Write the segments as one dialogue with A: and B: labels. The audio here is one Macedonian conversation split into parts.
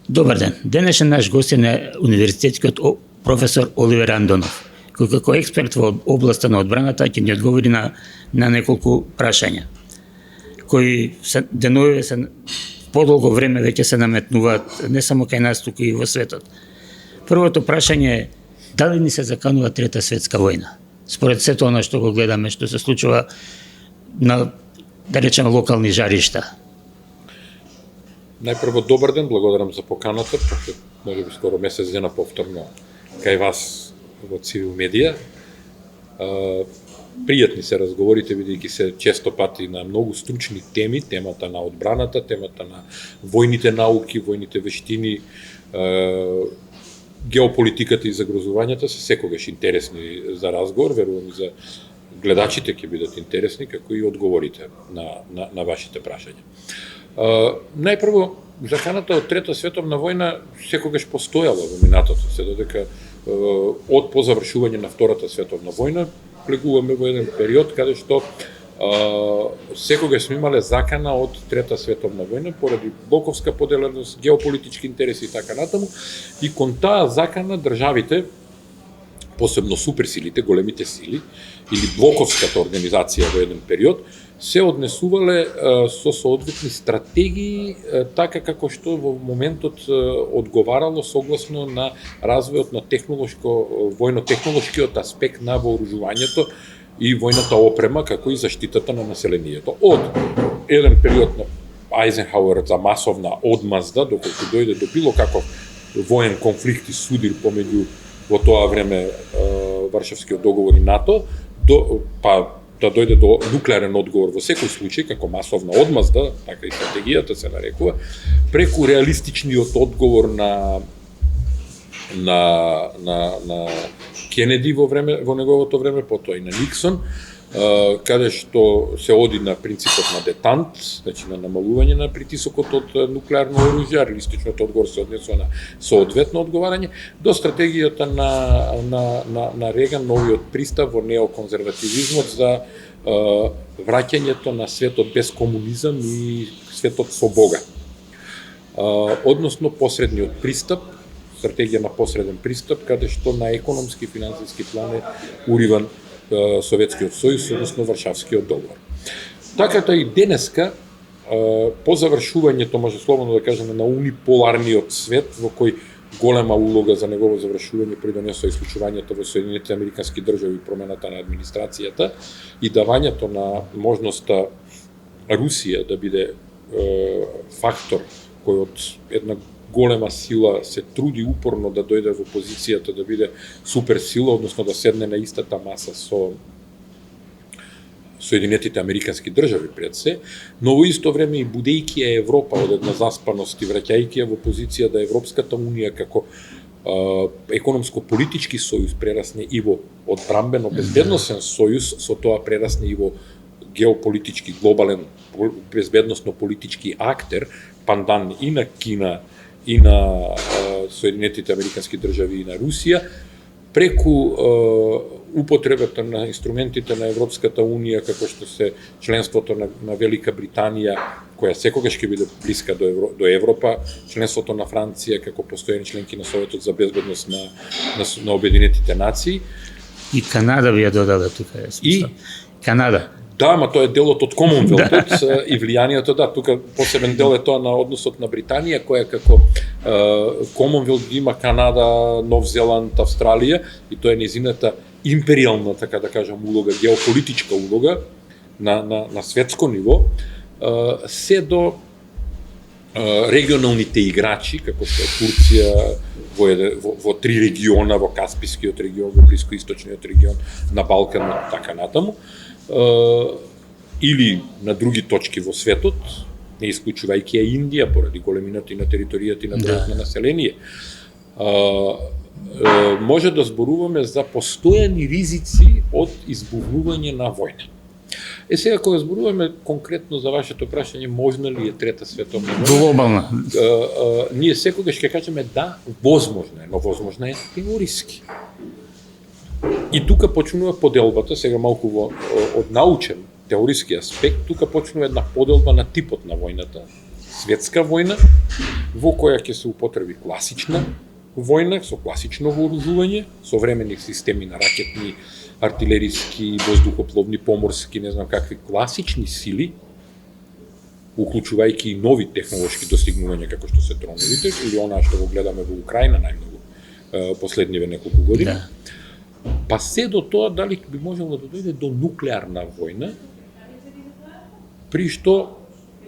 A: Добар ден. Денешен наш гостин е универзитетскиот професор Оливер Андонов, кој како експерт во областа на одбраната ќе ни одговори на неколку прашања, кои деновиве се подолго време веќе се наметнуваат не само кај нас, туку и во светот. Првото прашање е дали ни се заканува трета светска војна? Според сето она што го гледаме, што се случува на, да речеме, локални жаришта.
B: Најпрво, добар ден, благодарам за поканата, може би скоро месец дена повторно кај вас во Цивил Медија. Пријатни се разговорите, бидејќи се често пати на многу стручни теми, темата на одбраната, темата на војните науки, војните вештини, геополитиката и загрозувањата се секогаш интересни за разговор, верувам и за гледачите ќе бидат интересни, како и одговорите на вашите прашања. Најпрво, заканата од Трета световна војна секогаш постојала во минатото, се додека од по завршување на Втората световна војна влегуваме во еден период каде што секогаш сме имале закана од Трета световна војна поради блоковска поделеност, геополитички интереси и така натаму, и кон таа закана државите, посебно суперсилите, големите сили или блоковската организација во еден период, се однесувале со соодветни стратегии, така како што во моментот одговарало согласно на развојот на војно-технолошкиот аспект на вооружувањето и војната опрема, како и заштитата на населението. Од еден период на Ајзенхауер за масовна одмазда, доколку дојде до било каков воен конфликт и судир помеѓу во тоа време Варшавскиот договор и НАТО, да дојде до нуклеарен одговор во секој случај, како масовна одмазда, така и стратегијата се нарекува, преку реалистичниот одговор на Кенеди во неговото време, потоа и на Никсон, каде што се оди на принципот на детант, значи на намалување на притисокот од нуклеарно оружје, реалистичниот одговор се однесува на соодветно одговарање, до стратегијата на Реган, новиот пристап во неоконзервативизмот за враќањето на светот без комунизам и светот со Бога. Односно посредниот пристап, стратегија на посреден пристап, каде што на економски и финансиски план е уриван Советскиот сојуз, односно Варшавскиот договор. Таката и денеска, по завршувањето, може слободно да кажеме, на униполарниот свет, во кој голема улога за негово завршување придонесува и случувањето во Соединетите Американски држави, промената на администрацијата и давањето на можноста Русија да биде фактор кој од една голема сила се труди упорно да дојде во позицијата да биде суперсила, односно да седне на истата маса со Соединетите Американски држави пред се, но во исто време и будејќи ја Европа од една заспаност и враќајќи ја во позиција да Европската унија како економско-политички сојуз прерасне и во одбранбено-безбедносен сојуз, со тоа прерасне и во геополитички, глобален, безбедносно-политички актер, пандан и на Кина, и на Соединетите Американски држави и на Русија, преку употребата на инструментите на Европската унија, како што се членството на Велика Британија, која секогаш ќе биде блиска до Европа, членството на Франција како постојани членки на Советот за безбедност на Обединетите нации.
A: И Канада ви ја додала тука.
B: И
A: Канада.
B: Да, ама тоа е делот од Комонвелтот и влијанието, да, тука посебен дел е тоа на односот на Британија, која како Комонвелт има Канада, Нов Зеланд, Австралија, и тоа е незината империјална, така да кажам, улога, геополитичка улога на светско ниво, се до регионалните играчи, како што е Турција, во три региона, во Каспискиот регион, во Блискоисточниот регион, на Балканот, така натаму, или на други точки во светот, не исклучувајќи ја Индија поради големината и на територијата и на бројот на население. Може да зборуваме за постојани ризици од избувнување на војна. Сега, кога зборуваме конкретно за вашето прашање, можна ли е Трета световна војна?
A: Глобална.
B: Ние секогаш ќе кажеме да, возможна е, но возможна е теориски. И тука почнува поделбата, сега малку од научен теориски аспект, тука почнува една поделба на типот на војната, светска војна, во која ќе се употреби класична војна, со класично вооружување, современи системи на ракетни, артилериски, воздухопловни, поморски, не знам какви класични сили, уклучувајќи и нови технолошки достигнувања како што се дроновите, или онаа што го гледаме во Украина најмногу последниве неколку години.
A: Да.
B: Па се до тоа дали би можело да дојде до нуклеарна војна, при што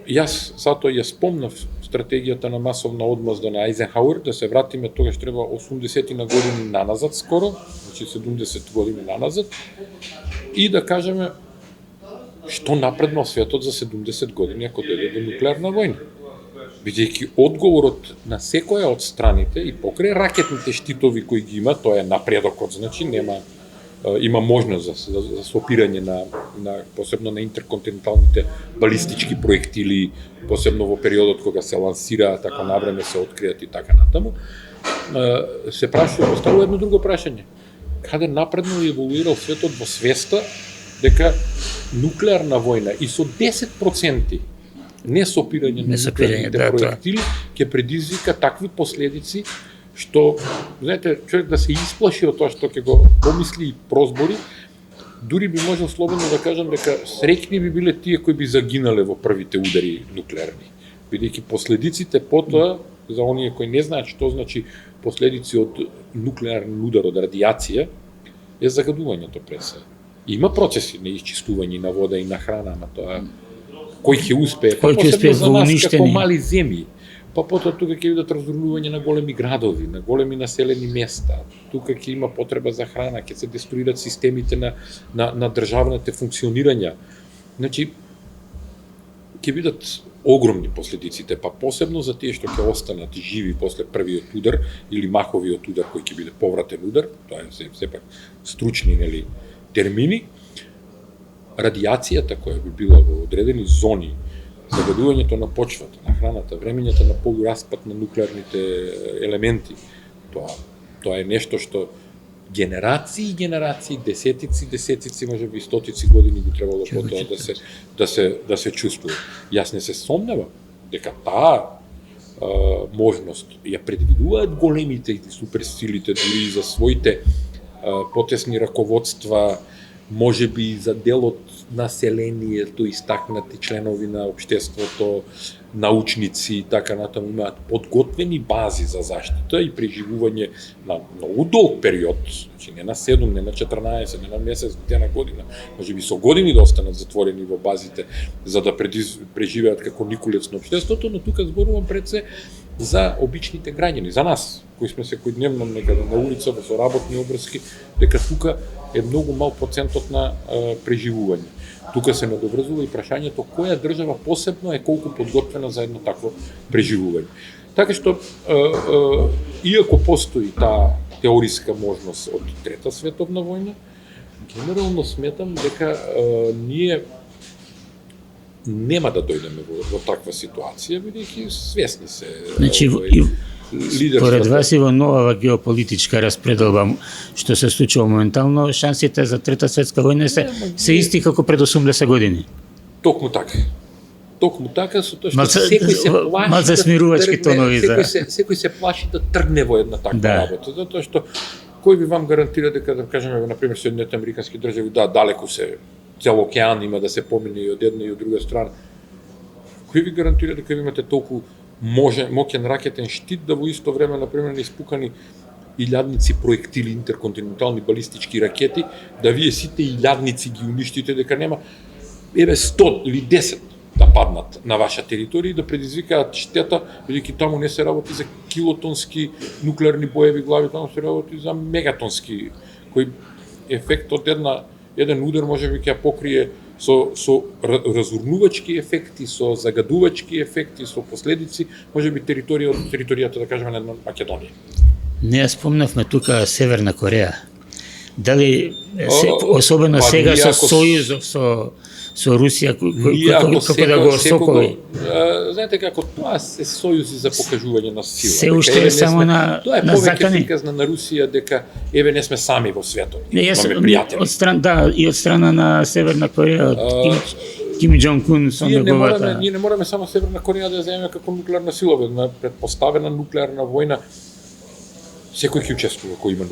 B: јас затоа ја спомнав стратегијата на масовна одмазда на Ајзенхауер, да се вратиме тогаш треба 80 на години наназад скоро, значи 70 години наназад, и да кажеме што напреднал светот за 70 години ако дојде до нуклеарна војна. Бидејќи одговорот на секоја од страните и покрај ракетните штитови кои ги има, тоа е напредокот, значи има можност за сопирање на посебно на интерконтиненталните балистички проектили, посебно во периодот кога се лансираат, ако навреме се откријат и така натаму. Се поставува едно друго прашање. Каде напредно и еволуирал светот во свеста дека нуклеарна војна и со 10% несопирање на нуклеарните проектили ќе предизвика такви последици што, знаете, човек да се исплаши од тоа што ќе го помисли и прозбори, дури би можел слободно да кажам дека среќни би биле тие кои би загинале во првите удари нуклеарни. Бидејќи последиците потоа, за оние кои не знаат што значи последици од нуклеарен удар, од радиација, е загадувањето пред се. Има процеси на исчистување на вода и на храна, на тоа кој ќе успее,
A: кој ќе успее
B: за
A: во
B: нас како
A: уништени
B: мали земји. Па потоа тука ќе бидат разрушување на големи градови, на големи населени места. Тука ќе има потреба за храна, ќе се деструират системите на државните функционирања. Значи ќе бидат огромни последиците, па посебно за тие што ќе останат живи после првиот удар или маховиот удар кој ќе биде повратен удар, тоа е сепак стручни термини. Радиацијата која би била во одредени зони, загадувањето на почвата, на храната, времењата на полураспад на нуклеарните елементи, тоа е нешто што генерации и генерации, десетици, можеби стотици години би требало потоа да се чувствува. Јас не се сомневам дека таа можност ја предвидуваат големите и суперсилите дури и за своите потесни раководства, можеби и за дел од населението, истакнати членови на општеството, научници и така натаму имаат подготвени бази за заштита и преживување на многу долг период, значи не на 7, не на 14, не на месец, не на година, можеби со години да останат затворени во базите за да преживеат како николец на општеството, но тука зборувам пред се за обичните граѓани, за нас, кои сме секојдневно некаде на улица, со работни обврски, дека тука е многу мал процентот на преживување. Тука се надоврзува и прашањето која држава посебно е колку подготвена за едно такво преживување. Така што, иако постои таа теориска можност од Трета световна војна, генерално сметам дека ние нема да дојдеме во таква ситуација, бидејќи свесни се.
A: Значи, според вас и во нова геополитичка распределба што се случува моментално, шансите за Трета светска војна се исти како пред 80 години.
B: Токму така, со тоа што секој се плаши.
A: Мал засмирувачки тонови за.
B: Секој се плаши да тргне во една таква работа, затоа што кој би вам гарантира дека, да кажеме, на пример, Соединените американски држави, далеку се цел океан има да се помине и од една и од друга страна. Кој ви гарантира дека ви имате толку моќен ракетен штит да во исто време, на пример, не испукани илјадници проектили, интерконтинентални балистички ракети, да вие сите илјадници ги уништите, дека нема 100 или 10 да паднат на ваша територија и да предизвикаат штета, бидејќи таму не се работи за килотонски нуклеарни боеви глави, таму се работи за мегатонски, кој ефект од еден удар можеби ќе покрие со разурнувачки ефекти, со загадувачки ефекти, со последици, можеби територијата, да кажеме, на Македонија.
A: Не ја спомнавме тука Северна Кореја. Дали особено сега со сојузов со Русија како да го осоколи?
B: Знаете како тоа се сојузи за покажување на сила.
A: Се уште е само на
B: тоа е повеќе приказна на Русија дека еве не сме сами во светот.
A: Имаме пријатели. И од страна на Северна Кореја Ким Џон Кун со неговата...
B: Ние не мораме само Северна Кореја да ја земеме како нуклеарна сила, на предпоставена нуклеарна војна. Секој ќе учествува кој има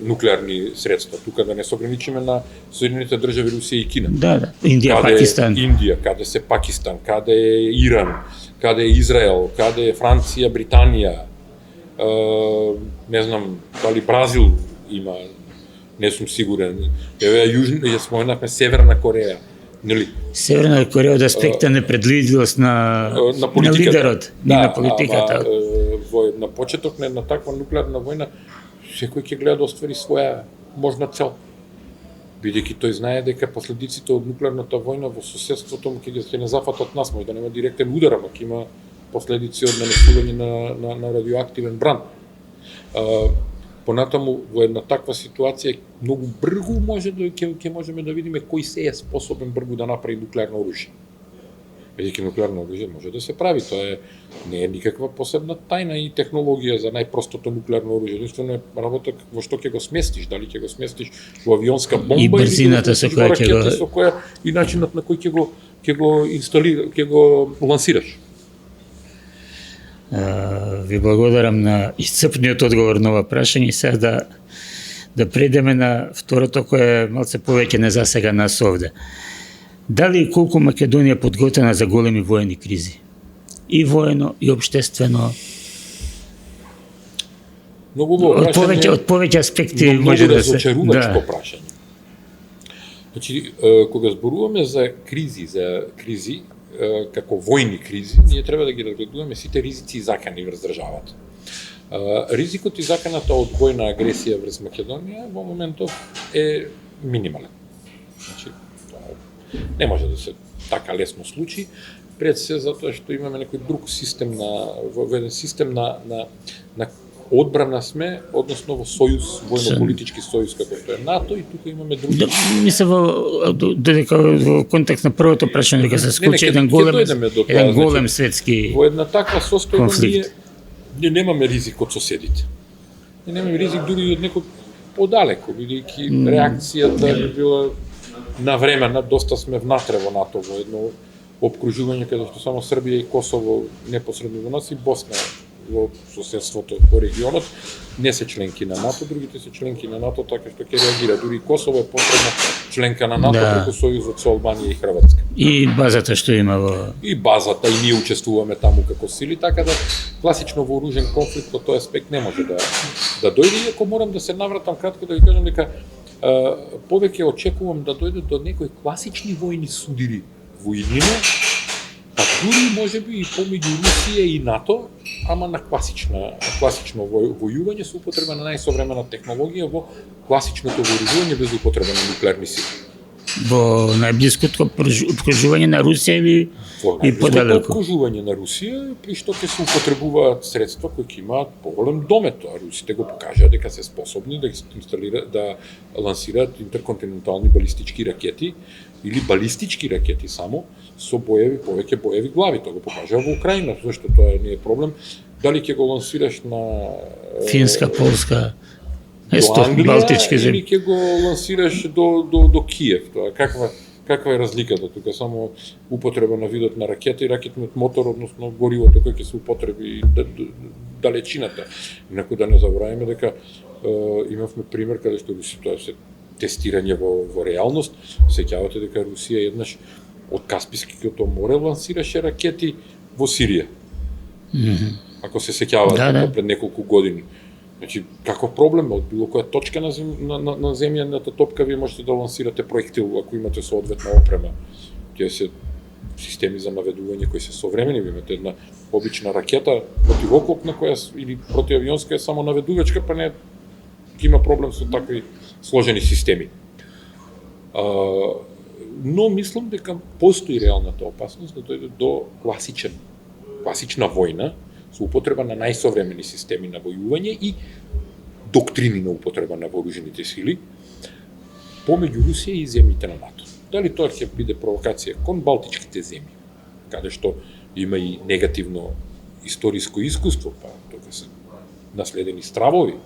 B: нуклеарни средства. Тука да не се ограничиме на Соединените држави, Русија и Кина.
A: Да. Индија,
B: Каде
A: Пакистан.
B: Индија, каде се Пакистан, каде е Иран, каде е Израел, каде е Франција, Британија, не знам, дали Бразил има, не сум сигурен. Еве ја споменавме Северна Кореја, нели?
A: Северна Кореја од аспекта непредвидливост на лидерот, на политиката.
B: На почеток на таква нуклеарна војна, секој ќе гледа да оствари своја можна цел. Бидејќи тој знае дека последиците од нуклеарната војна во соседството му ќе не зафатат нас, може да нема директен удар, ама ќе има последици од нанесување на радиоактивен бран. Понатаму во една таква ситуација многу брзо ќе можеме да видиме кој се е способен брзо да направи нуклеарно оружје. Бидејќи нуклеарно оружје може да се прави, тоа не е никаква посебна тајна и технологија за најпростото нуклеарно оружје. Единствено е работа во што ќе го сместиш, дали ќе го сместиш во авионска бомба
A: и брзината со која ќе го
B: и начинот на кој ќе го инсталира, ќе го лансираш.
A: Ви благодарам на исцрпниот одговор на ова прашање. Сега да предеме на второто кое е малце повеќе не засега нас овде. Дали и колку Македонија е подготвена за големи воени кризи? И воено, и обштествено?
B: Многу прашање.
A: Од повеќе аспекти може да се...
B: Разочарувачко прашање. Значи, кога зборуваме за кризи, како војни кризи, ние треба да ги разгледуваме сите ризици и закани врз државата. Ризикот и заканата од војна агресија врз Македонија во моментов е минимален. Значи, не може да се така лесно случи, пред се затоа што имаме некој друг систем во еден систем на одбрана сме, односно во сојуз, војно-политички сојуз како што е НАТО, и тука имаме други.
A: Мислам додека во контекст на првото прашање дека се случи еден голем светски
B: во една таква состојба
A: конфликт.
B: Ние немаме ризик од соседите. Ние немаме ризик дури од некој подалеку, бидејќи реакцијата би била навремена, доста сме внатре во НАТО, во едно опкружување каде што само Србија и Косово непосредно во нас и Босна во соседството во регионот не се членки на НАТО, другите се членки на НАТО, така што ќе реагира. Дури и Косово е посредна членка на НАТО преку сојузот со Албанија и Хрватска.
A: И базата што има во...
B: И базата, и ние учествуваме таму како сили, така да класично вооружен конфликт од тој аспект не може да дојде, иако морам да се навратам кратко да ви кажам дека повеќе очекувам да дојде до некои класични војни судири во иднина, па дури можеби и помеѓу Русија и НАТО, ама на класично војување со употреба на најсовремена технологија во класичното вооружување без употреба на нуклеарни сили.
A: Во најблиското обкружување на Русија или и подалеку?
B: Обкружување на Русија, при што ќе се употребуваат средства кои ќе имаат поголем домет, а русите го покажаа дека се способни да инсталираат, да лансираат интерконтинентални балистички ракети или балистички ракети само со повеќе боеви глави. Тоа го покажаа во Украина, зашто тоа не е проблем. Дали ќе го лансираш на
A: Финска, Полска,
B: до Англија,
A: Балтички земји,
B: или ќе го лансираш до Киев? Тоа каква е разликата тука? Само употреба на видот на ракета и ракетниот мотор, односно горивото кој ќе се употреби, далечината. Инаку да не забораваме дека имавме пример каде што тоа се тестирање во реалност. Сеќавате дека Русија еднаш од Каспиското море лансираше ракети во Сирија. Ако се сеќавате, пред неколку години. Значи, каков проблем од било која точка на земјаната топка вие можете да лансирате проектил ако имате соодветна опрема. Тие се системи за наведување кои се современи, ви имате една обична ракета противоклопна која или протиавионска е само наведувачка, па не има проблем со такви сложени системи. Но мислам дека постои реалната опасност да дојде до класична војна со употреба на најсовремени системи на војување и доктрини на употреба на вооружените сили помеѓу Русија и земјите на НАТО. Дали тоа ќе биде провокација кон балтичките земји, каде што има и негативно историско искуство, па тука се наследени стравови,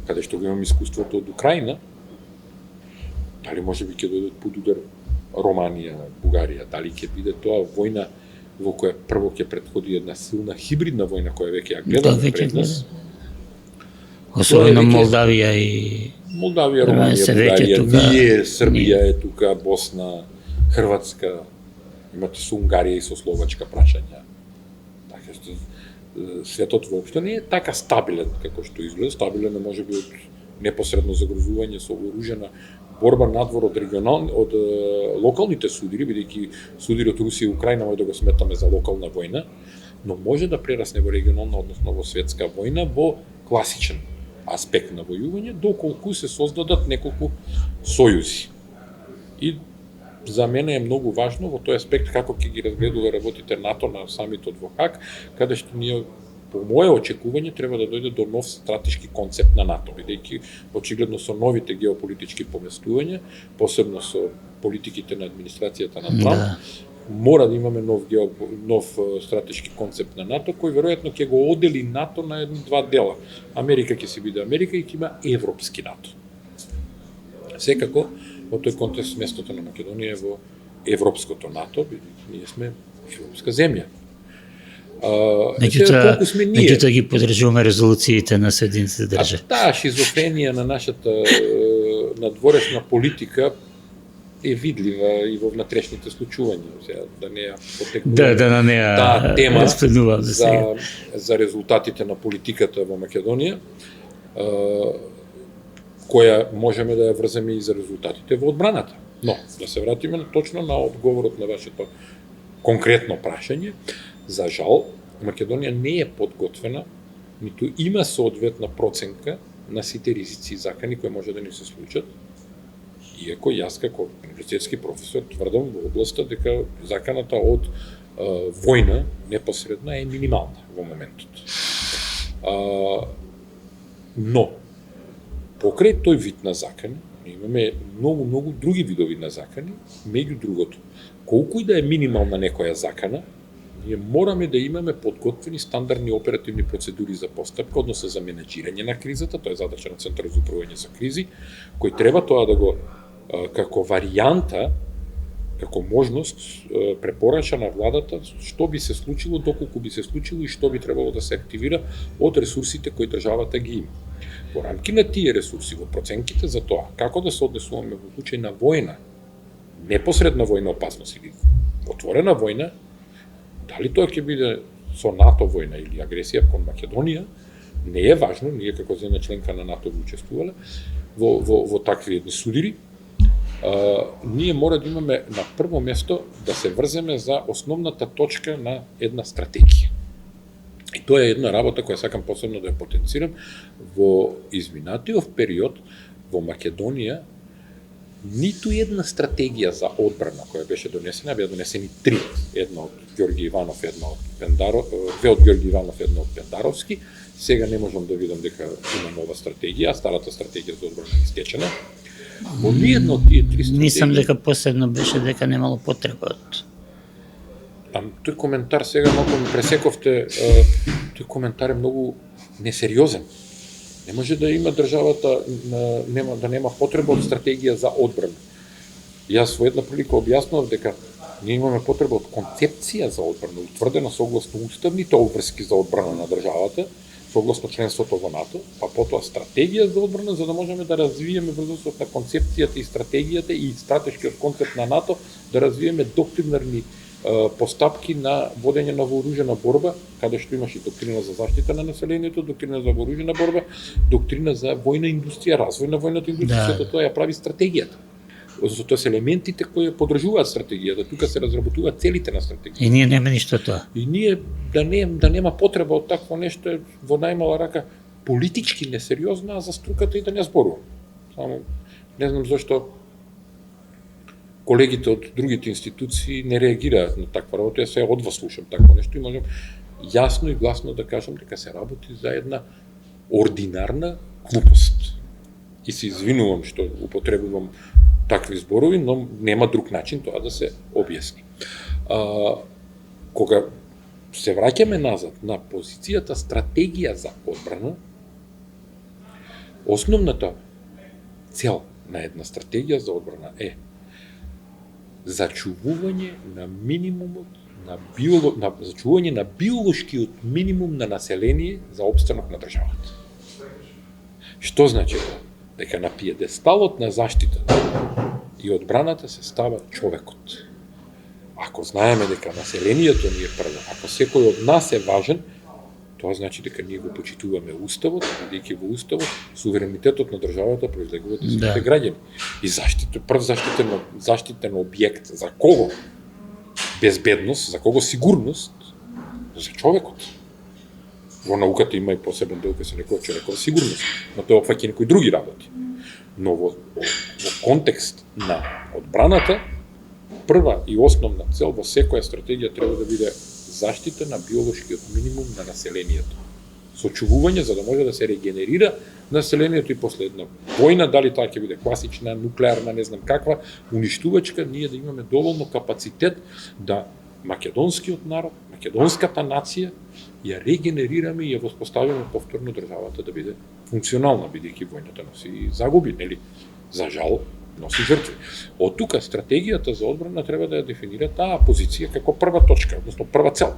B: каде што го имаме искуството од Украина, дали може би ќе дојдат под удар Романија, Бугарија, дали ќе биде тоа војна во која прво ќе претходи една силна хибридна војна која веќе ја гледаме пред нас.
A: Особено Молдавија и
B: Молдавија, Романија, Бугарија, ние, Србија е тука, Босна, Хрватска, имате со Унгарија и со Словачка прашања. Така што светот воопшто не е така стабилен како што изгледа, стабилен е можеби од непосредно загрозување со вооружена борба надвор од од локалните судири, бидејќи судири од Русија и Украина може да го сметаме за локална војна, но може да прерасне во регионална, односно во светска војна, во класичен аспект на војување, доколку се создадат неколку сојузи. И за мене е многу важно во тој аспект како ќе ги разгледува работите НАТО на самитот во Хаг, каде што ние по моје очекување треба да дојде до нов стратешки концепт на НАТО, бидејќи очигледно со новите геополитички поместувања, посебно со политиките на администрацијата на Трамп, мора да имаме нов стратешки концепт на НАТО, кој веројатно ќе го одели НАТО на два дела. Америка ќе си биде Америка и ќе има европски НАТО. Секако, во тој контекст местото на Македонија е во европското НАТО, бидејќи ние сме европска земја.
A: Меѓутоа ги поддржуваме резолуциите на Соединетите држави.
B: Таа шизофренија на нашата надворешна политика е видлива и во внатрешните случувања. Сега да не ја потекнувам
A: на неа
B: таа тема
A: за
B: резултатите на политиката во Македонија, која можеме да ја врземе и за резултатите во одбраната. Но, да се вратиме точно на одговорот на вашето конкретно прашање. За жал, Македонија не е подготвена, ниту има соодветна проценка на сите ризици и закани кои може да ни се случат. Иако јас како универзитетски професор тврдам во областа дека заканата од војна непосредна е минимална во моментот. Но, покрај тој вид на закани, имаме многу други видови на закани, меѓу другото. Колку и да е минимална некоја закана, ние мораме да имаме подготвени стандардни оперативни процедури за постапка, односно за менеджирање на кризата, тоа е задача на Центарот за управување со кризи, кој треба тоа да го како варијанта, како можност препораčа на владата што би се случило, доколку би се случило и што би требало да се активира од ресурсите кои државата ги има. Во рамки на тие ресурси, во проценките за тоа, како да се однесуваме во случај на војна, непосредна војна опасност или отворена војна, дали тоа ќе биде со НАТО војна или агресија кон Македонија, не е важно, ние како земја членка на НАТО би учествувале во такви едни судири. Ние мора да имаме на прво место да се врземе за основната точка на една стратегија. И тоа е една работа која сакам посебно да ја потенцирам. Во изминатиот период во Македонија ниту една стратегија за одбрана која беше донесена, беа донесени три, една од Ѓорги Иванов, една од Пендаров, две од Ѓорги Иванов, една од Пендаровски. Сега не можам да видам дека има нова стратегија, старата стратегија за одбрана е истечена. Во ниедна од тие три стратегии...
A: Мислам дека посебно беше дека немало потреба од...
B: Тој коментар сега малку ми пресековте, тој коментар е многу несериозен. Не може да има државата да нема потреба од стратегија за одбрана. Јас во една прилика објаснував дека ние имаме потреба од концепција за одбрана, утврдена согласно уставните обврски за одбрана на државата, согласно членството во НАТО, па потоа стратегија за одбрана за да можеме да развиеме врз на концепцијата и стратегијата и стратешкиот концепт на НАТО, да развиеме доктринарни постапки на водење на вооружена борба, каде што имаше доктрина за заштита на населението, доктрина за вооружена борба, доктрина за војна индустрија, развој на војната индустрија, тоа ја прави стратегијата. Тоа се елементите кои подржуваат стратегијата, тука се разработуваат целите на стратегијата.
A: И ние нема ништо тоа.
B: И ние да нема потреба од такво нешто е во најмала рака политички несериозно, а за струката и да не зборувам. Само не знам зашто колегите од другите институции не реагираат на таква работа. Јас сега од вас слушам такво нешто и можам јасно и гласно да кажам дека се работи за една ординарна глупост. И се извинувам што употребувам такви зборови, но нема друг начин тоа да се објасни. Кога се враќаме назад на позицијата стратегија за одбрана, основната цел на една стратегија за одбрана е зачувување на минимумот зачувување на биолошкиот минимум на население за опстанок на државата. Што значи тоа? Дека на пиедесталот на заштитата и одбраната се става човекот. Ако знаеме дека населението ни е прво, ако секој од нас е важен, тоа значи дека ние го почитуваме уставот, бидејќи во уставот суверенитетот на државата произлегува од сите граѓани. И заштитен објект за кого? Безбедност, за кого сигурност? За човекот. Во науката има и посебен дел кој се нарекува човекова сигурност, но тоа опфаќа некои други работи. Но во контекст на одбраната, прва и основна цел во секоја стратегија треба да биде заштита на биолошкиот минимум на населението. Сочувување за да може да се регенерира населението и после една војна, дали таа ќе биде класична, нуклеарна, не знам каква, уништувачка, ние да имаме доволно капацитет да македонскиот народ, македонската нација ја регенерираме и ја воспоставиме повторно државата да биде функционална, бидејќи војната носи загуби, нели? За жал, носи жртви. Од тука стратегијата за одбрана треба да ја дефинира таа позиција како прва точка, односно прва цел.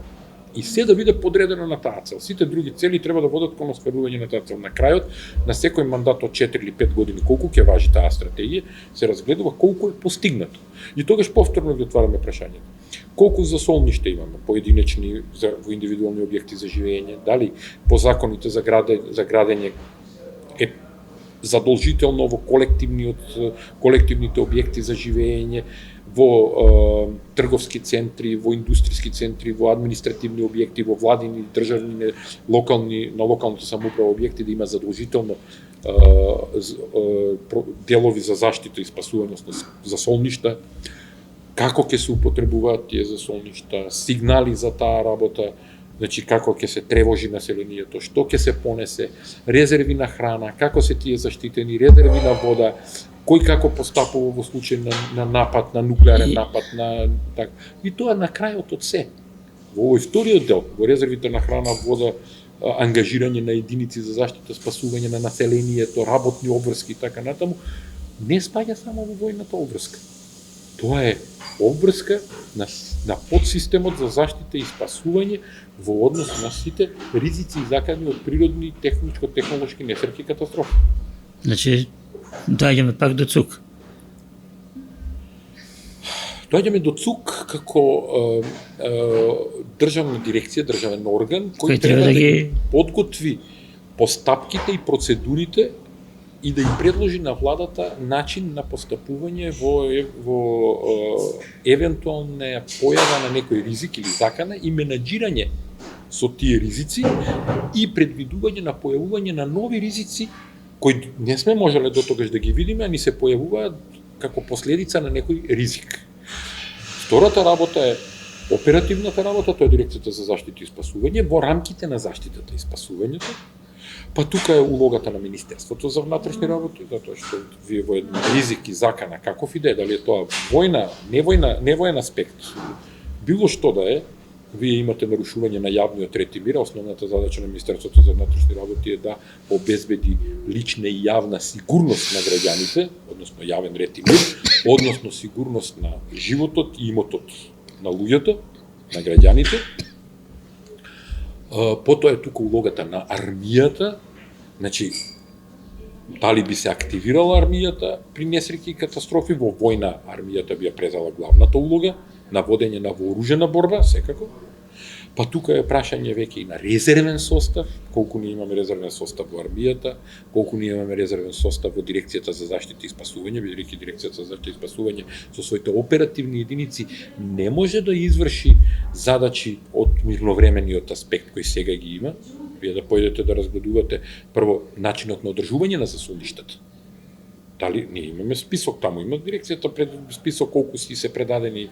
B: И се да биде подредено на таа цел. Сите други цели треба да водат кон остварување на таа цел. На крајот на секој мандат од 4 или 5 години колку ќе важи таа стратегија, се разгледува колку е постигнато. И тогаш повторно ги отвараме прашањето. Колку засолништа имаме, поединечни во индивидуални објекти за живење, дали по законите за градење е задолжително во колективните објекти за живење, во трговски центри, во индустријски центри, во административни објекти, во владини, државни, локални, на локалната самоуправа објекти да има задолжително делови за заштита и спасување, за солништа, како ќе се употребуваат тие засолништа, сигнали за таа работа, значи како ќе се тревожи населението, што ќе се понесе, резерви на храна, како се тие заштитени, резерви на вода, кој како постапува во случај на напад, на нуклеарен напад, так. И тоа на крајот од се. Во овој вториот дел, во резервите на храна, вода, ангажирање на единици за заштита, спасување на населението, работни обврски и така натаму, не спаѓа само во војната обврска. Тоа е обврска на подсистемот за заштита и спасување во однос на сите ризици изакани од природни, техничко-технолошки несреќи и катастрофи.
A: Значи, доаѓаме пак до ЦУК.
B: Доаѓаме до ЦУК како државна дирекција, државен орган, кој треба да ги подготви постапките и процедурите и да им предложи на владата начин на постапување во евентуална појава на некој ризик или закана и менаџирање со тие ризици и предвидување на појавување на нови ризици кои не сме можеле до тогаш да ги видиме, а ни се појавуваат како последица на некој ризик. Втората работа е оперативната работа, тоа е дирекцијата за заштита и спасување во рамките на заштитата и спасувањето. Па тука е улогата на Министерството за внатрешни работи, затоа што вие во еден ризик и закана каков и да е, дали е тоа војна, невоен аспект, било што да е, вие имате нарушување на јавниот ред и мир, основната задача на Министерството за внатрешни работи е да обезбеди лична и јавна сигурност на граѓаните, односно јавен ред и мир, односно сигурност на животот и имотот на луѓето, на граѓаните. Потоа е тука улогата на армијата, значи дали би се активирала армијата при несреќи и катастрофи, во војна армијата би ја презела главната улога на водење на вооружена борба, секако. Па тука е прашање веќе и на резервен состав, колку ние имаме резервен состав во армијата, колку ние имаме резервен состав во дирекцијата за заштита и спасување, бидејќи дирекцијата за заштита и спасување со своите оперативни единици не може да изврши задачи од мирновремениот аспект кој сега ги има. Вие да појдете да разгледувате прво начинот на одржување на засолништата. Дали ние имаме список, таму има дирекцијата пред список колку си се предадени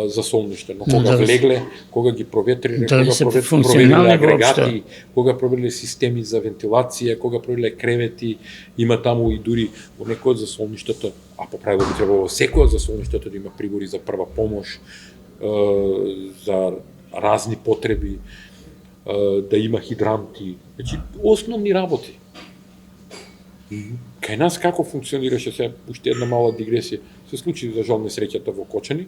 B: засолништа, но кога влегле, кога ги проветриле, кога провериле агрегати, кога провериле системи за вентилација, кога провериле кревети, има таму и дури во некој од засолништата, а по правило би требало секој од засолништата да има прибори за прва помош, за разни потреби, да има хидранти, значи основни работи. Кај нас како функционираше, се уште една мала дигресија, се случи за жал несреќата во Кочани.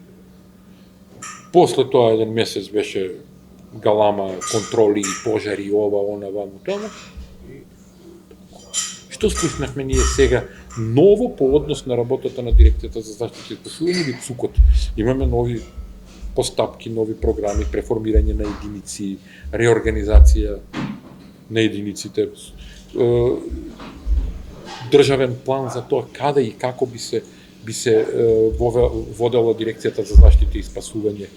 B: После тоа еден месец беше галама, контроли, пожари, ова, она, ваму, таму. Што слушнахме ние сега ново по однос на работата на дирекцијата за заштита и спасување или ЦУКот. Имаме нови постапки, нови програми, преформирање на единици, реорганизација на единиците, државен план за тоа каде и како би се водела дирекцијата за заштита и спасување.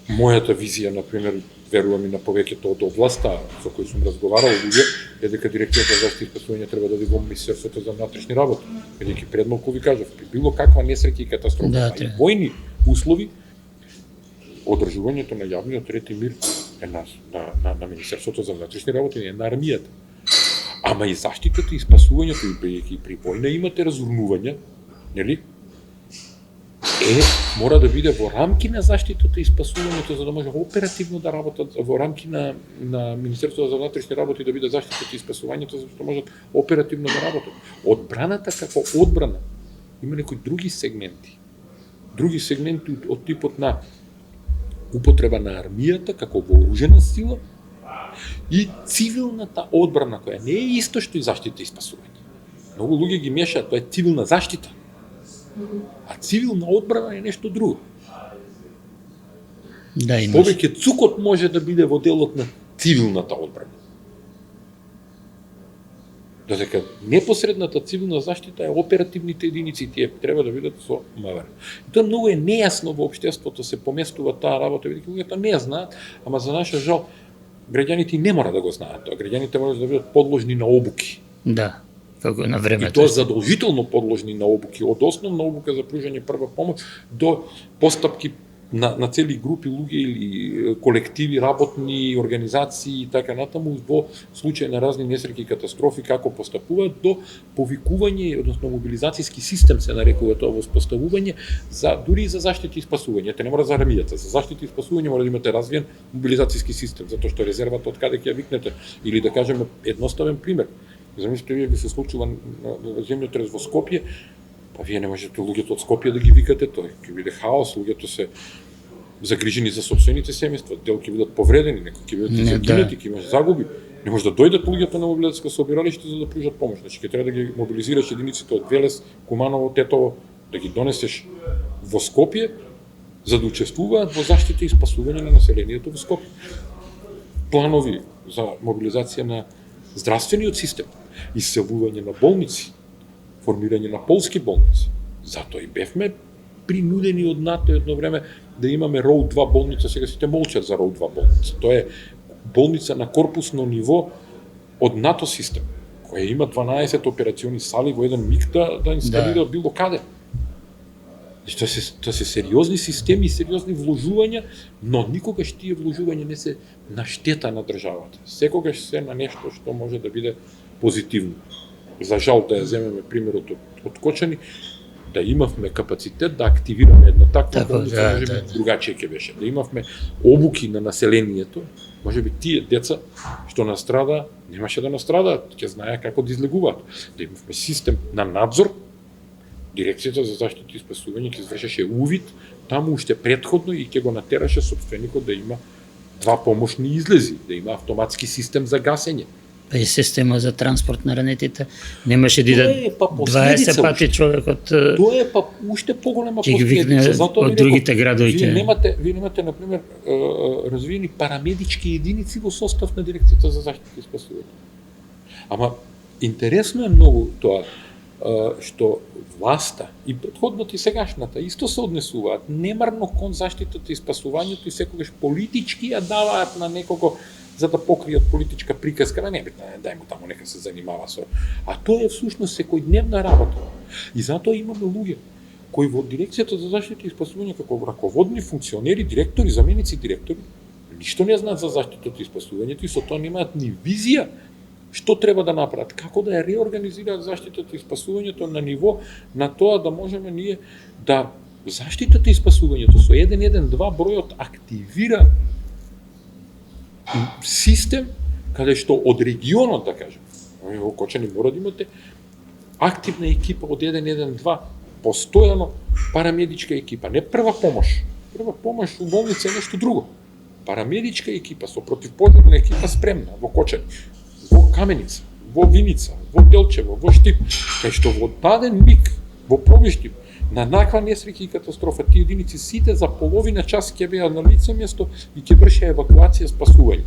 B: Мојата визија, например, верувам и на повеќето од областа со кои сум разговарал луѓе, е дека дирекцијата за заштита и спасување треба да биде во Министерството за внатрешни работи. Бидејќи предмалку ви кажав, при било каква несреќа и катастрофа, и војни услови, одржувањето на јавниот ред и мир е на Министерството за внатрешни работи, не е на армијата. Ама и заштитата и спасувањето, и при војна имате разурнувања, нели? Мора да биде во рамки на заштитата и спасувањето, за да може оперативно да работат, во рамки на Министерството за внатрешни работи да биде заштитата и спасувањето, за да можат оперативно да работат. Одбраната како одбрана има некои други сегменти. Други сегменти од типот на употреба на армијата како вооружена сила и цивилната одбрана, која не е исто што и заштита и спасување. Многу луѓе ги мешаат, тоа е цивилна заштита. А цивилна одбрана е нешто друго.
A: Да,
B: повеќе ЦУКот може да биде во делот на цивилната одбрана. Додека непосредната цивилна заштита е оперативните единици, тие треба да бидат со МВР. И тоа многу е нејасно во општеството, се поместува таа работа, бидејќи луѓето не ја знаат, ама за наша жал граѓаните не мора да го знаат тоа. Граѓаните може да бидат подложни на обуки.
A: Да, како на времето.
B: И тоа задолжително подложни на обуки, од основна обука за пружање прва помош до постапки на цели групи луѓе или колективи, работни организации и така натаму во случај на разни несреќи и катастрофи како постапуваат до повикување, односно мобилизацијски систем се нарекува тоа воспоставување за дури и за заштита и спасување. Не мора за армијата, за заштита и спасување мора да имате развиен мобилизацијски систем, затоа што резервата од каде ќе ја викнете или да кажеме едноставен пример. Замислите вие би се случува земјотрес во Скопје, па вие не можете луѓето од Скопје да ги викате, тоа ќе биде хаос, луѓето се загрижени за сопствените семејства, дел ќе бидат повредени, некои ќе бидат загинати, ќе имаш загуби. Не може да дојдат луѓето на мобилизацијско собиралиште за да пружат помош. Значи ќе треба да ги мобилизираш единиците од Велес, Куманово, Тетово, да ги донесеш во Скопје за да учествуваат во заштита и спасување на населението во Скопје. Планови за мобилизација на здравствениот систем, иселување на болници, формирање на полски болници. Затоа и бевме принудени од НАТО едно време да имаме РОУ 2 болница, сега сите молчат за РОУ 2 болница. Тоа е болница на корпусно ниво од НАТО систем, која има 12 операциони сали во еден миг да инсталира било каде. Тоа се сериозни системи, сериозни вложувања, но никогаш тие вложувања не се на штета на државата. Секогаш се на нешто што може да биде позитивно. За жал да ја земеме примерот од Кочани, да имавме капацитет да активираме една таква болница, можеби другачие ќе беше. Да имавме обуки на населението, можеби тие деца што настрада, немаше да настрадаат, ќе знаеа како да излегуваат. Да имавме систем на надзор, Дирекцијата за заштита и спасување ќе извршеше увид таму уште претходно и ќе го натераше сопственикот да има два помошни излези, да има автоматски систем за гасење.
A: Па и система за транспорт на ранетите немаше да идат 20 пати човекот.
B: Тоа е па уште поголема
A: последица. Затоа од другите градови.
B: Вие немате на пример развиени парамедички единици во состав на Дирекцијата за заштита и спасување. Ама интересно е многу тоа што власта и претходната и сегашната исто се однесуваат немарно кон заштитата и спасувањето и секогаш политички ја даваат на некого за да покријат политичка приказка, не битно, дај му таму нека се занимава со. А тоа е всушност секојдневна работа. И затоа имаме луѓе кои во Дирекцијата за заштита и спасување како раководни функционери, директори, заменици директори, ништо не знаат за заштитата и спасувањето и со тоа немаат ни визија што треба да направат, како да ја реорганизираат заштитата и спасувањето на ниво на тоа да можеме ние да заштитата и спасувањето со 112 бројот активира систем каде што од регионот, да кажем, Во Кочани мора да имате активна екипа од 112, постојано парамедичка екипа, не прва помош. Прва помош у болница е нешто друго. Парамедичка екипа со противпожарна екипа спремна во Кочани, во Каменица, во Виница, во Делчево, во Штип, кај што во даден миг во Пробиштип на наква несреќа и катастрофа тие единици сите за половина час ќе беа на лице место и ќе вршеа евакуација, спасување.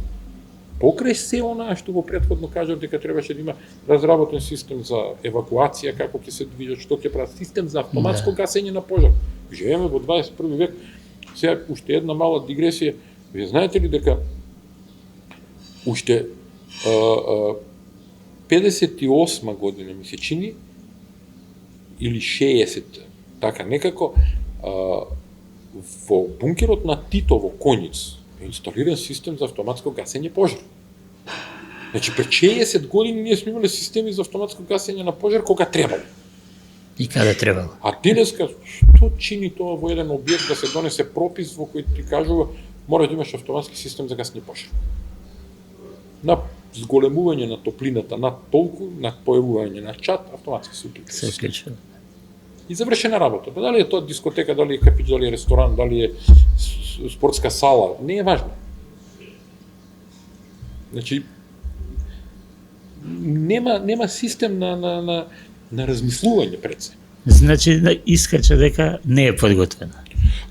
B: Покрај се онаа што во претходно кажав дека требаше да има разработен систем за евакуација, како ќе се движат, што ќе прават, систем за автоматско гасење на пожар. Живееме во 21 век. Сега уште една мала дигресија. Вие знаете ли дека уште 58 година ми се чини или 60, така некако во бункерот на Тито во Коњиц е инсталиран систем за автоматско гасење пожар. Значи, пред 60 години ние сме имале системи за автоматско гасење на пожар кога требало.
A: И каде требало.
B: А денеска, што чини тоа во еден објект да се донесе пропис во кој ти кажува мора да имаш автоматски систем за гасење пожар. На зголемување на топлината над толку, на појавување на чат, автоматски се уклучува.
A: Се уклучува.
B: И завршена работа. Дали е тоа дискотека, дали е кафич, дали е ресторан, дали е спортска сала, не е важно. Значи, нема систем на размислување пред се.
A: Значи, искача дека не е подготвена.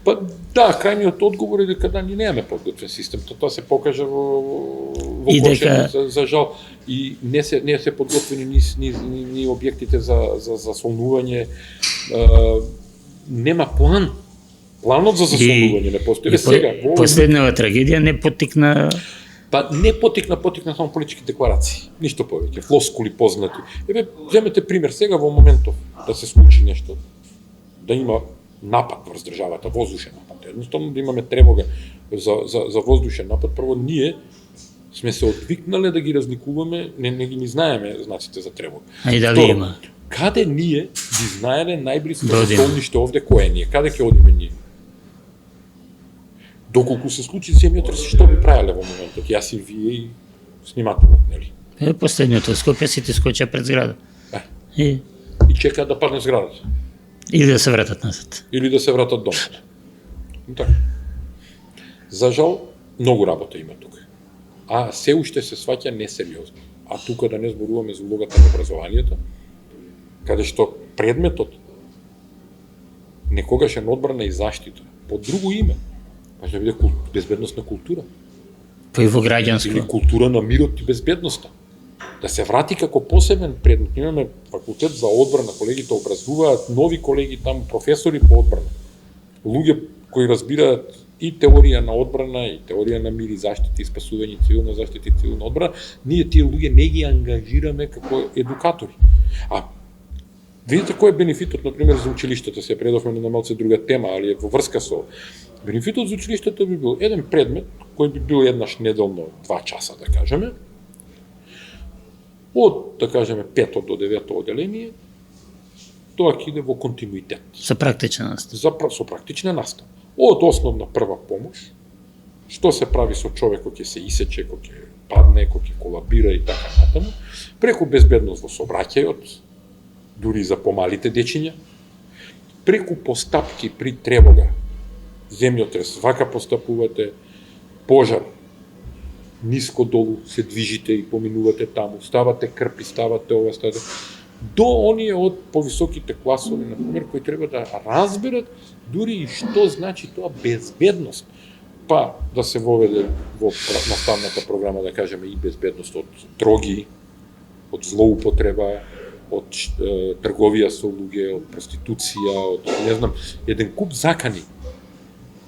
B: Па да, крајниот одговор е дека да, ние немаме подготвен систем. Тоа се покажа во Кочани, за жал. И не се подготвени ни објектите за засолнување. Нема план. Планот за засолнување не постои. Сега,
A: последнава трагедија не поттикна.
B: Па не поттикна само политички декларации. Ништо повеќе, флоскули познати. Земете пример сега во моментов да се случи нешто, да има напад врз државата, воздушен напад. Едноставно да имаме тревога за воздушен напад, прво ние сме се одвикнале да ги разликуваме, не ги знаеме знаците за тревога.
A: А и дали има?
B: Каде ние ги знаеле најблиско солниште овде, кое е ние? Каде ќе одиме ние? Доколку се случи земјотрес, што би правеле во моментот? Јас и вие и снимателот, нели?
A: Последното Скопје сите скоча пред зграда.
B: И чекаат да падне зградата.
A: Или да се вратат назад.
B: Или да се вратат домот. Така. За жал, многу работа има тука. А се уште се сваќа несериозно. А тука да не зборуваме за улогата на образованието, каде што предметот некогаш е на одбрана и заштита, по друго име, па ќе биде безбедносна култура.
A: Па и во граѓанско.
B: Или култура на мирот и безбедноста. Да се врати како посебен предмет. Имаме факултет за одбрана, колегите образуваат нови колеги таму, професори по одбрана. Луѓе кои разбираат и теорија на одбрана, и теорија на мир и заштита и спасување, цивилна заштита и цивилна одбрана, ние тие луѓе не ги ангажираме како едукатори. А видите кој е бенефитот, например, за училиштата, се предавме на малце друга тема, али е во врска со. Бенефитот за училиштата би бил еден предмет, кој би бил еднаш неделно 2 часа, да кажеме, од, да кажеме, 5 до 9 оделение, тоа ќе иде во континуитет.
A: Со практична настава.
B: Со практична настава. Од основна прва помош, што се прави со човек кој ќе се исече, кој ќе падне, кој ќе колабира и така натаму, преку безбедност во сообраќајот, дури за помалите дечиња, преку постапки при тревога, земјотрес, вака постапувате, пожар, ниско долу се движите и поминувате таму, ставате крпи, ставате ова, ставате, до оние од повисоките класови, например, кои треба да разберат дури и што значи тоа безбедност. Па да се воведе во наставната програма, да кажеме, и безбедност од дроги, од злоупотреба, од трговија со луѓе, од проституција, од, не знам, еден куп закани.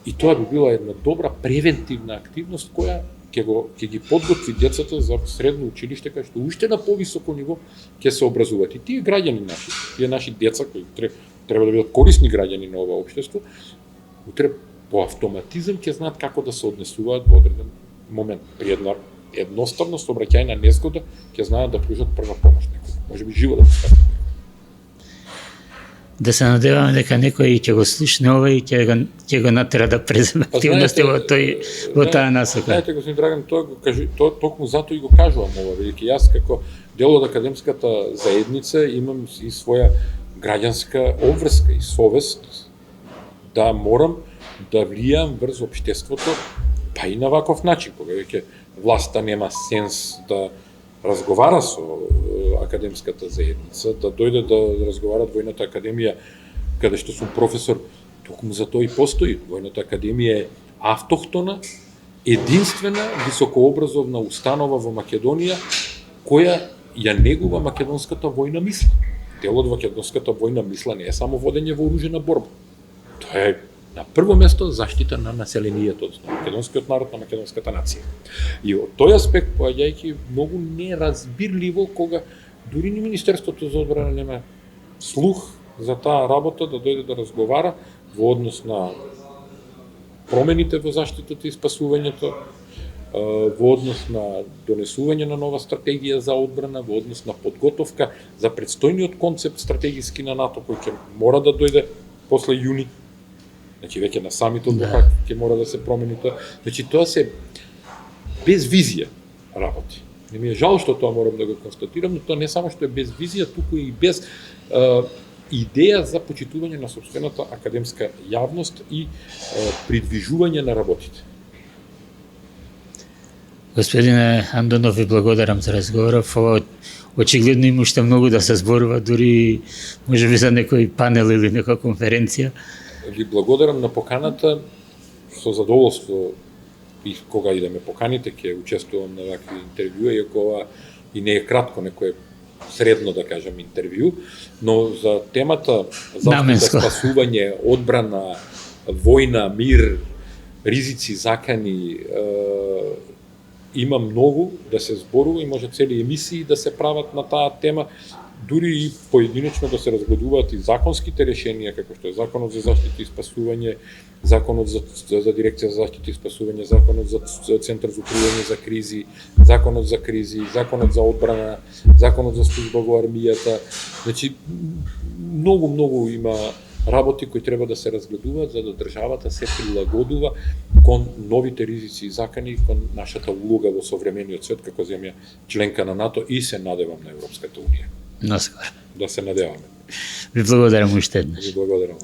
B: И тоа би била една добра превентивна активност која ќе ги подготви децата за средно училиште, кај што уште на повисоко ниво ќе се образуваат. И тие граѓани наши, тие наши деца кои треба да бидат корисни граѓани на ова општество, утре по автоматизам ќе знаат како да се однесуваат во одреден момент. При една едноставна сообраќајна незгода ќе знаат да пружат прва помош некој. Може би живо да се спасат.
A: Да се надеваме дека некој ќе го слушне ова и ќе го натера да преземе активности во таа насока.
B: Знаете, господин Драган, токму затоа и го кажувам ова, велики јас како дел од академската заедница имам и своја граѓанска обврска и совест да морам да влијам врз општеството, па и на ваков начин, кога веќе власта нема сенс да разговара со академската заедница, да дојде да разговарат Војната академија, каде што сум професор, токму за тоа и постои. Војната академија е автохтона, единствена високообразовна установа во Македонија која ја негува македонската војна мисла. Дел од македонската војна мисла не е само водење во оружена борба. Тоа е на прво место заштита на населението, односно македонскиот народ, на македонската нација. И од тој аспект, поаѓајќи многу неразбирливо кога дури ни Министерството за одбрана нема слух за таа работа да дојде да разговара во однос на промените во заштитата и спасувањето, во однос на донесување на нова стратегија за одбрана, во однос на подготовка за предстојниот концепт стратегиски на НАТО кој ќе мора да дојде после јуни. Значи веќе на самитот ќе мора да се промени тоа. Значи тоа се без визија работи. Не ми е жал што тоа морам да го констатирам, но тоа не само што е без визија, туку и без идеја за почитување на сопствената академска јавност и придвижување на работите.
A: Господине Андонов, ви благодарам за разговоров. Ова очигледно има уште многу да се зборува, дури можеби за некој панел или некоја конференција.
B: Ви благодарам на поканата, со задоволство и кога и да ме поканите, ќе учествувам на вакви интервјуа, иако ова и не е кратко, некој средно да кажам интервју, но за темата заштита, спасување, одбрана, војна, мир, ризици, закани, има многу да се зборува и може цели емисии да се прават на таа тема, дури и поединечно да се разгледуваат и законските решенија, како што е Законот за заштита и спасување, Законот за дирекција за заштита и спасување, Законот за Центар за управување за кризи, Законот за кризи, Законот за одбрана, Законот за служба во армијата. Значи, многу има работи кои треба да се разгледуваат за да државата се прилагодува кон новите ризици и закани, кон нашата улога во современиот свет како земја членка на НАТО и се надевам на Европската унија.
A: Наскоро.
B: Да се надеваме.
A: Ви благодарам уште еднаш.
B: Ви благодарам.